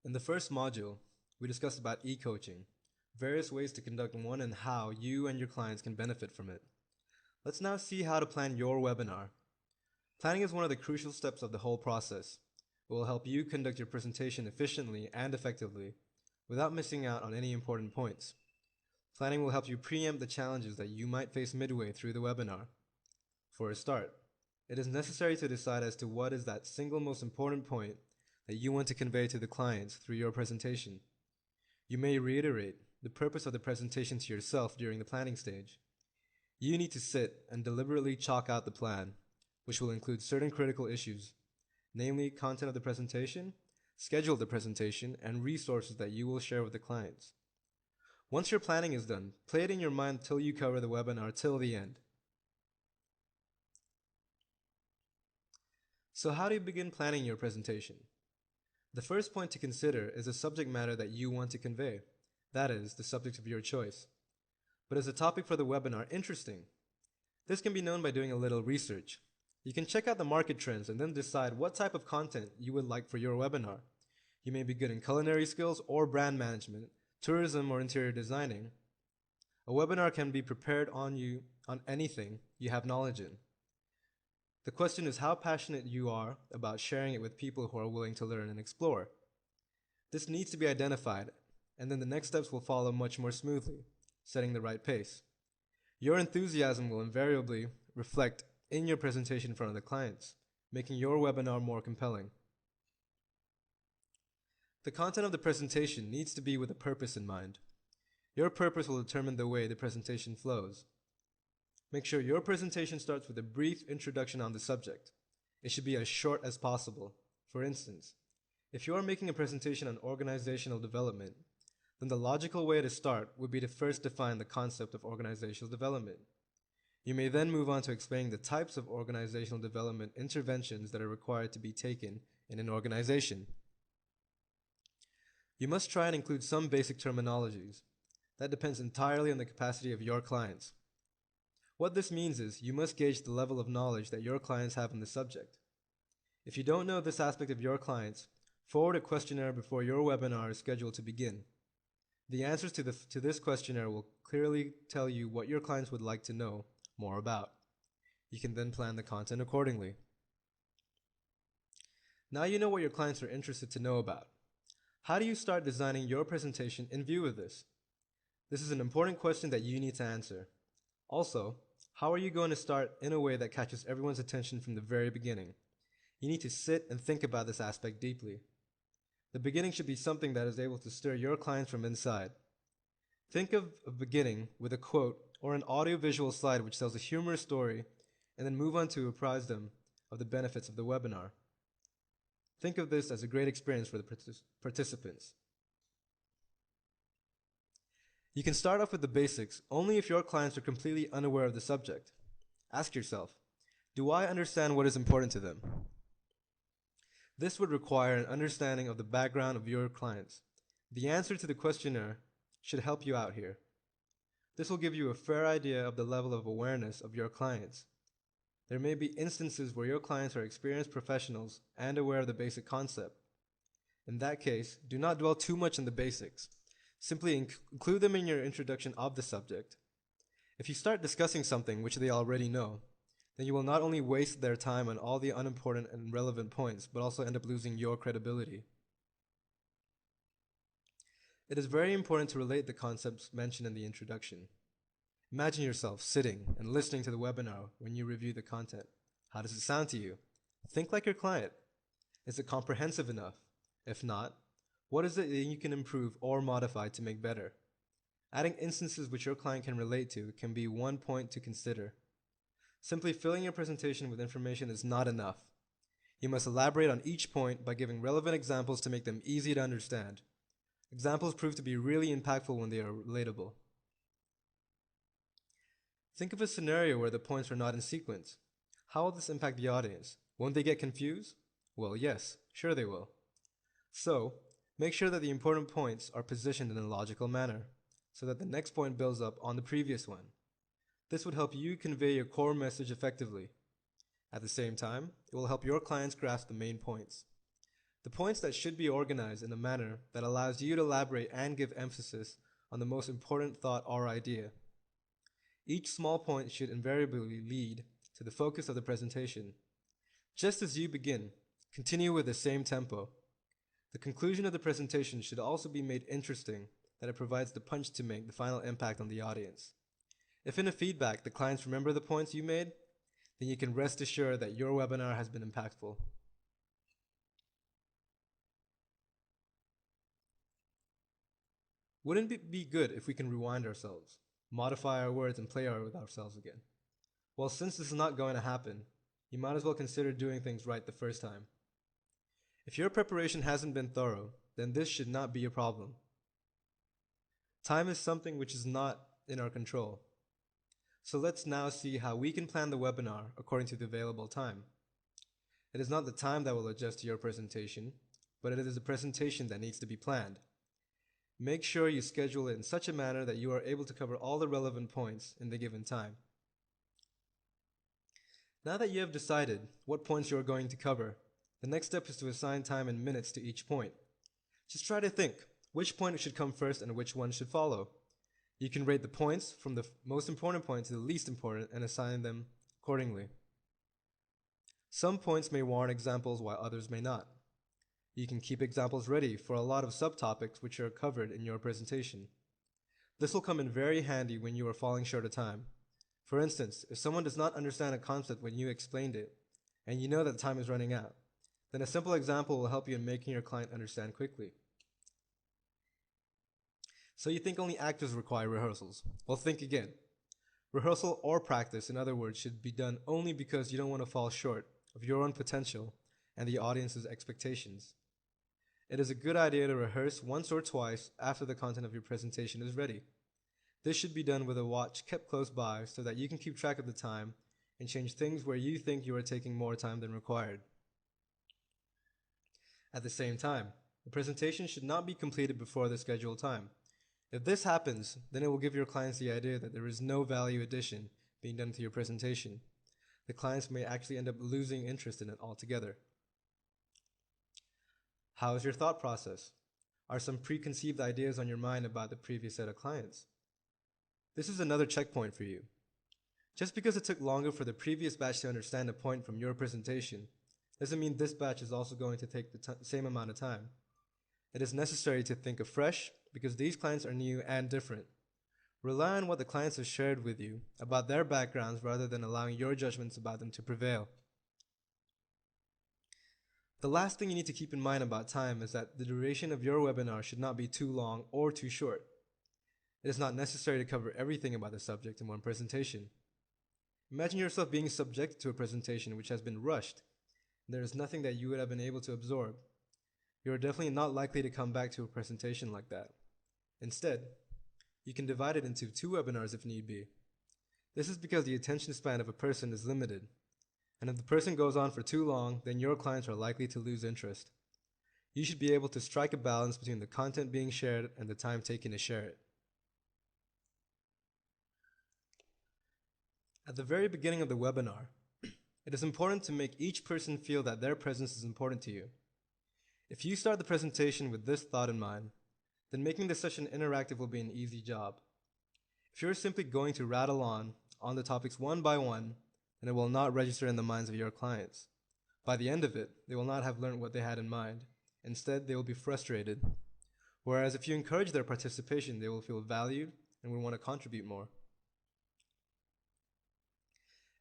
In the first module, we discussed about e-coaching, various ways to conduct one and how you and your clients can benefit from it. Let's now see how to plan your webinar. Planning is one of the crucial steps of the whole process. It will help you conduct your presentation efficiently and effectively without missing out on any important points. Planning will help you preempt the challenges that you might face midway through the webinar. For a start, it is necessary to decide as to what is that single most important point that you want to convey to the clients through your presentation. You may reiterate the purpose of the presentation to yourself during the planning stage. You need to sit and deliberately chalk out the plan, which will include certain critical issues, namely content of the presentation, schedule of the presentation, and resources that you will share with the clients. Once your planning is done, play it in your mind till you cover the webinar till the end. So how do you begin planning your presentation? The first point to consider is the subject matter that you want to convey, that is, the subject of your choice. But is the topic for the webinar interesting? This can be known by doing a little research. You can check out the market trends and then decide what type of content you would like for your webinar. You may be good in culinary skills or brand management, tourism or interior designing. A webinar can be prepared on anything you have knowledge in. The question is how passionate you are about sharing it with people who are willing to learn and explore. This needs to be identified, and then the next steps will follow much more smoothly, setting the right pace. Your enthusiasm will invariably reflect in your presentation in front of the clients, making your webinar more compelling. The content of the presentation needs to be with a purpose in mind. Your purpose will determine the way the presentation flows. Make sure your presentation starts with a brief introduction on the subject. It should be as short as possible. For instance, if you are making a presentation on organizational development, then the logical way to start would be to first define the concept of organizational development. You may then move on to explaining the types of organizational development interventions that are required to be taken in an organization. You must try and include some basic terminologies. That depends entirely on the capacity of your clients. What this means is you must gauge the level of knowledge that your clients have on the subject. If you don't know this aspect of your clients, forward a questionnaire before your webinar is scheduled to begin. The answers to this questionnaire will clearly tell you what your clients would like to know more about. You can then plan the content accordingly. Now you know what your clients are interested to know about. How do you start designing your presentation in view of this? This is an important question that you need to answer. Also, how are you going to start in a way that catches everyone's attention from the very beginning? You need to sit and think about this aspect deeply. The beginning should be something that is able to stir your clients from inside. Think of a beginning with a quote or an audio-visual slide which tells a humorous story, and then move on to apprise them of the benefits of the webinar. Think of this as a great experience for the participants. You can start off with the basics only if your clients are completely unaware of the subject. Ask yourself, do I understand what is important to them? This would require an understanding of the background of your clients. The answer to the questionnaire should help you out here. This will give you a fair idea of the level of awareness of your clients. There may be instances where your clients are experienced professionals and aware of the basic concept. In that case, do not dwell too much on the basics. Simply include them in your introduction of the subject. If you start discussing something which they already know, then you will not only waste their time on all the unimportant and relevant points, but also end up losing your credibility. It is very important to relate the concepts mentioned in the introduction. Imagine yourself sitting and listening to the webinar when you review the content. How does it sound to you? Think like your client. Is it comprehensive enough? If not, what is it that you can improve or modify to make better? Adding instances which your client can relate to can be one point to consider. Simply filling your presentation with information is not enough. You must elaborate on each point by giving relevant examples to make them easy to understand. Examples prove to be really impactful when they are relatable. Think of a scenario where the points are not in sequence. How will this impact the audience? Won't they get confused? Well, yes, sure they will. So, make sure that the important points are positioned in a logical manner, so that the next point builds up on the previous one. This would help you convey your core message effectively. At the same time, it will help your clients grasp the main points. The points that should be organized in a manner that allows you to elaborate and give emphasis on the most important thought or idea. Each small point should invariably lead to the focus of the presentation. Just as you begin, continue with the same tempo. The conclusion of the presentation should also be made interesting, that it provides the punch to make the final impact on the audience. If in a feedback the clients remember the points you made, then you can rest assured that your webinar has been impactful. Wouldn't it be good if we can rewind ourselves, modify our words, and play with ourselves again? Well, since this is not going to happen, you might as well consider doing things right the first time. If your preparation hasn't been thorough, then this should not be a problem. Time is something which is not in our control. So let's now see how we can plan the webinar according to the available time. It is not the time that will adjust to your presentation, but it is the presentation that needs to be planned. Make sure you schedule it in such a manner that you are able to cover all the relevant points in the given time. Now that you have decided what points you are going to cover, the next step is to assign time in minutes to each point. Just try to think which point should come first and which one should follow. You can rate the points from the most important point to the least important and assign them accordingly. Some points may warrant examples while others may not. You can keep examples ready for a lot of subtopics which are covered in your presentation. This will come in very handy when you are falling short of time. For instance, if someone does not understand a concept when you explained it, and you know that time is running out, then a simple example will help you in making your client understand quickly. So you think only actors require rehearsals? Well, think again. Rehearsal or practice, in other words, should be done only because you don't want to fall short of your own potential and the audience's expectations. It is a good idea to rehearse once or twice after the content of your presentation is ready. This should be done with a watch kept close by so that you can keep track of the time and change things where you think you are taking more time than required. At the same time, the presentation should not be completed before the scheduled time. If this happens, then it will give your clients the idea that there is no value addition being done to your presentation. The clients may actually end up losing interest in it altogether. How is your thought process? Are some preconceived ideas on your mind about the previous set of clients? This is another checkpoint for you. Just because it took longer for the previous batch to understand a point from your presentation doesn't mean this batch is also going to take the same amount of time. It is necessary to think afresh because these clients are new and different. Rely on what the clients have shared with you about their backgrounds rather than allowing your judgments about them to prevail. The last thing you need to keep in mind about time is that the duration of your webinar should not be too long or too short. It is not necessary to cover everything about the subject in one presentation. Imagine yourself being subjected to a presentation which has been rushed. There is nothing that you would have been able to absorb. You are definitely not likely to come back to a presentation like that. Instead, you can divide it into 2 webinars if need be. This is because the attention span of a person is limited, and if the person goes on for too long, then your clients are likely to lose interest. You should be able to strike a balance between the content being shared and the time taken to share it. At the very beginning of the webinar, it is important to make each person feel that their presence is important to you. If you start the presentation with this thought in mind, then making the session interactive will be an easy job. If you're simply going to rattle on the topics one by one, then it will not register in the minds of your clients. By the end of it, they will not have learned what they had in mind. Instead, they will be frustrated. Whereas if you encourage their participation, they will feel valued and will want to contribute more.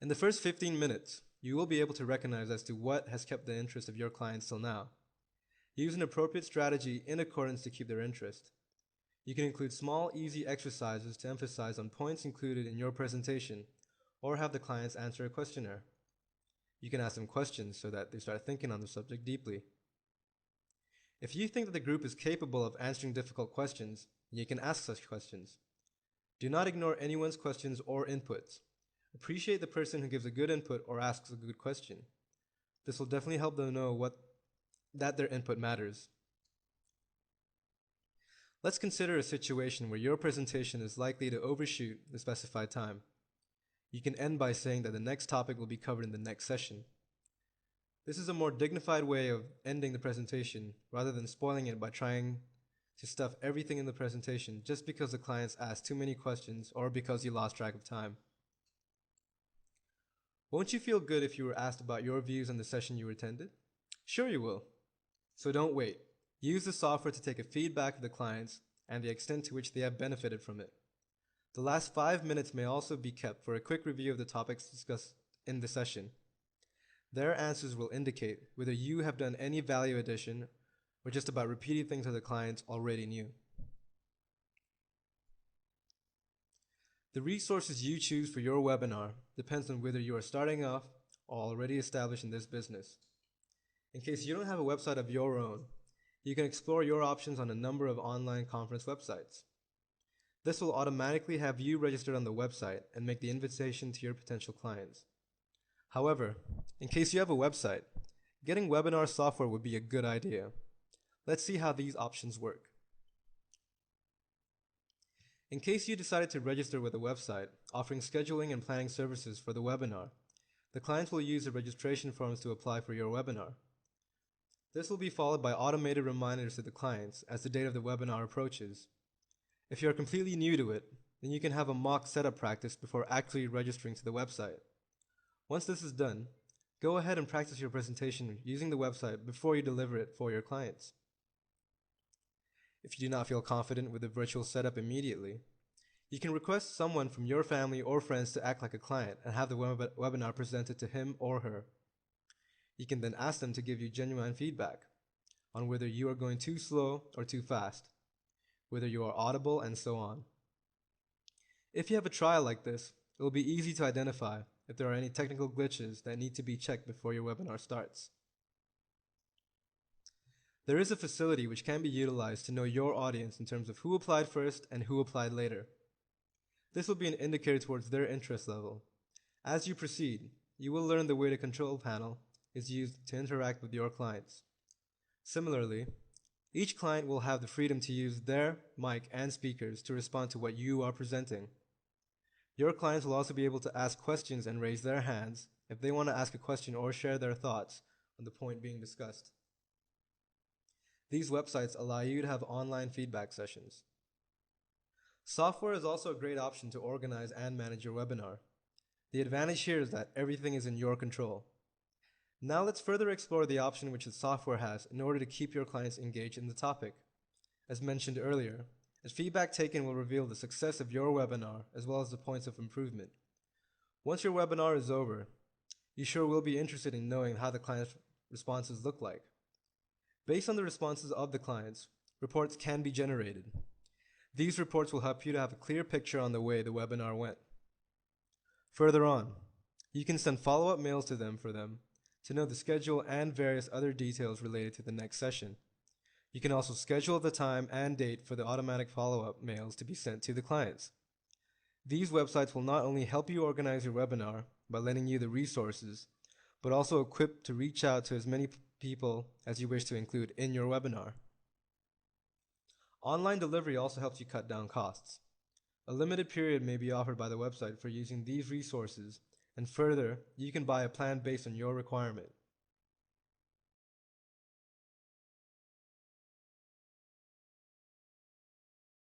In the first 15 minutes, you will be able to recognize as to what has kept the interest of your clients till now. Use an appropriate strategy in accordance to keep their interest. You can include small, easy exercises to emphasize on points included in your presentation, or have the clients answer a questionnaire. You can ask them questions so that they start thinking on the subject deeply. If you think that the group is capable of answering difficult questions, you can ask such questions. Do not ignore anyone's questions or inputs. Appreciate the person who gives a good input or asks a good question. This will definitely help them know that their input matters. Let's consider a situation where your presentation is likely to overshoot the specified time. You can end by saying that the next topic will be covered in the next session. This is a more dignified way of ending the presentation rather than spoiling it by trying to stuff everything in the presentation just because the clients asked too many questions or because you lost track of time. Won't you feel good if you were asked about your views on the session you attended? Sure you will. So don't wait. Use the software to take a feedback of the clients and the extent to which they have benefited from it. The last 5 minutes may also be kept for a quick review of the topics discussed in the session. Their answers will indicate whether you have done any value addition or just about repeating things that the clients already knew. The resources you choose for your webinar depends on whether you are starting off or already established in this business. In case you don't have a website of your own, you can explore your options on a number of online conference websites. This will automatically have you registered on the website and make the invitation to your potential clients. However, in case you have a website, getting webinar software would be a good idea. Let's see how these options work. In case you decided to register with a website offering scheduling and planning services for the webinar, the clients will use the registration forms to apply for your webinar. This will be followed by automated reminders to the clients as the date of the webinar approaches. If you are completely new to it, then you can have a mock setup practice before actually registering to the website. Once this is done, go ahead and practice your presentation using the website before you deliver it for your clients. If you do not feel confident with the virtual setup immediately, you can request someone from your family or friends to act like a client and have the webinar presented to him or her. You can then ask them to give you genuine feedback on whether you are going too slow or too fast, whether you are audible, and so on. If you have a trial like this, it will be easy to identify if there are any technical glitches that need to be checked before your webinar starts. There is a facility which can be utilized to know your audience in terms of who applied first and who applied later. This will be an indicator towards their interest level. As you proceed, you will learn the way the control panel is used to interact with your clients. Similarly, each client will have the freedom to use their mic and speakers to respond to what you are presenting. Your clients will also be able to ask questions and raise their hands if they want to ask a question or share their thoughts on the point being discussed. These websites allow you to have online feedback sessions. Software is also a great option to organize and manage your webinar. The advantage here is that everything is in your control. Now let's further explore the option which the software has in order to keep your clients engaged in the topic. As mentioned earlier, the feedback taken will reveal the success of your webinar as well as the points of improvement. Once your webinar is over, you sure will be interested in knowing how the client's responses look like. Based on the responses of the clients, reports can be generated. These reports will help you to have a clear picture on the way the webinar went. Further on, you can send follow-up mails to them to know the schedule and various other details related to the next session. You can also schedule the time and date for the automatic follow-up mails to be sent to the clients. These websites will not only help you organize your webinar by lending you the resources, but also equipped to reach out to as many people as you wish to include in your webinar. Online delivery also helps you cut down costs. A limited period may be offered by the website for using these resources, and further, you can buy a plan based on your requirement.